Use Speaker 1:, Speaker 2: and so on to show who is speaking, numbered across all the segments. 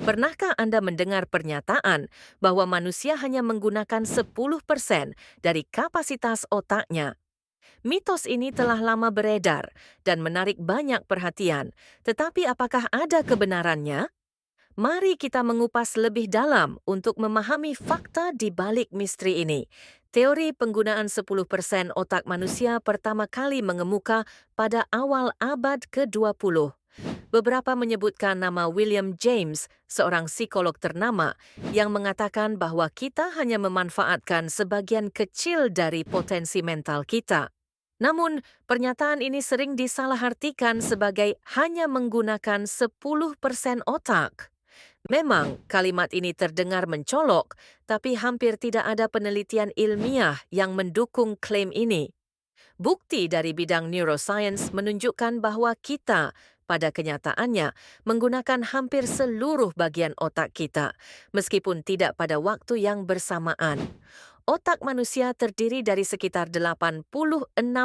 Speaker 1: Pernahkah Anda mendengar pernyataan bahwa manusia hanya menggunakan 10% dari kapasitas otaknya? Mitos ini telah lama beredar dan menarik banyak perhatian, tetapi apakah ada kebenarannya? Mari kita mengupas lebih dalam untuk memahami fakta di balik misteri ini. Teori penggunaan 10% otak manusia pertama kali mengemuka pada awal abad ke-20. Beberapa menyebutkan nama William James, seorang psikolog ternama, yang mengatakan bahwa kita hanya memanfaatkan sebagian kecil dari potensi mental kita. Namun, pernyataan ini sering disalahartikan sebagai hanya menggunakan 10% otak. Memang, kalimat ini terdengar mencolok, tapi hampir tidak ada penelitian ilmiah yang mendukung klaim ini. Bukti dari bidang neuroscience menunjukkan bahwa kita, pada kenyataannya, menggunakan hampir seluruh bagian otak kita, meskipun tidak pada waktu yang bersamaan. Otak manusia terdiri dari sekitar 86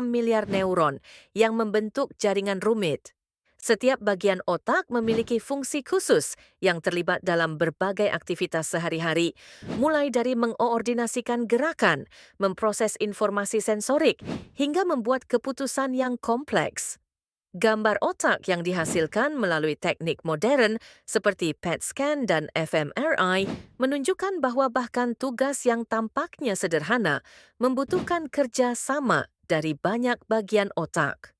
Speaker 1: miliar neuron yang membentuk jaringan rumit. Setiap bagian otak memiliki fungsi khusus yang terlibat dalam berbagai aktivitas sehari-hari, mulai dari mengoordinasikan gerakan, memproses informasi sensorik, hingga membuat keputusan yang kompleks. Gambar otak yang dihasilkan melalui teknik modern seperti PET scan dan fMRI menunjukkan bahwa bahkan tugas yang tampaknya sederhana membutuhkan kerja sama dari banyak bagian otak.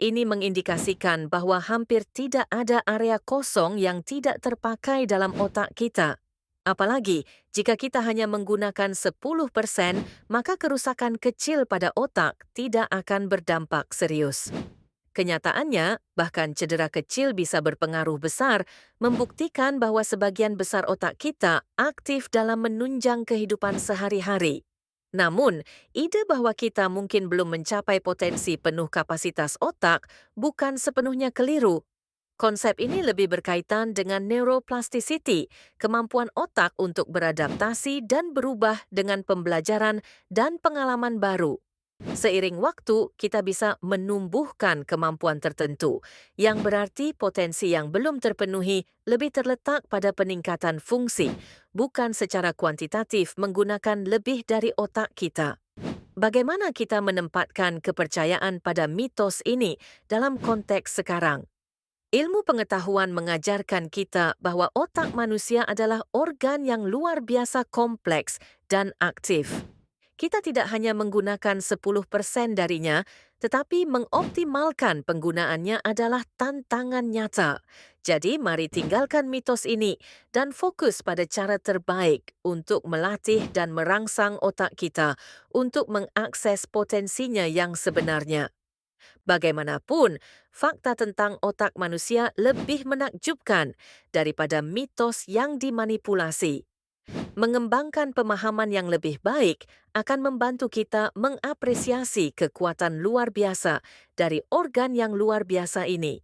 Speaker 1: Ini mengindikasikan bahwa hampir tidak ada area kosong yang tidak terpakai dalam otak kita. Apalagi jika kita hanya menggunakan 10%, maka kerusakan kecil pada otak tidak akan berdampak serius. Kenyataannya, bahkan cedera kecil bisa berpengaruh besar, membuktikan bahwa sebagian besar otak kita aktif dalam menunjang kehidupan sehari-hari. Namun, ide bahwa kita mungkin belum mencapai potensi penuh kapasitas otak bukan sepenuhnya keliru. Konsep ini lebih berkaitan dengan neuroplasticity, kemampuan otak untuk beradaptasi dan berubah dengan pembelajaran dan pengalaman baru. Seiring waktu, kita bisa menumbuhkan kemampuan tertentu, yang berarti potensi yang belum terpenuhi lebih terletak pada peningkatan fungsi, bukan secara kuantitatif menggunakan lebih dari otak kita. Bagaimana kita menempatkan kepercayaan pada mitos ini dalam konteks sekarang? Ilmu pengetahuan mengajarkan kita bahwa otak manusia adalah organ yang luar biasa kompleks dan aktif. Kita tidak hanya menggunakan 10% darinya, tetapi mengoptimalkan penggunaannya adalah tantangan nyata. Jadi mari tinggalkan mitos ini dan fokus pada cara terbaik untuk melatih dan merangsang otak kita untuk mengakses potensinya yang sebenarnya. Bagaimanapun, fakta tentang otak manusia lebih menakjubkan daripada mitos yang dimanipulasi. Mengembangkan pemahaman yang lebih baik akan membantu kita mengapresiasi kekuatan luar biasa dari organ yang luar biasa ini.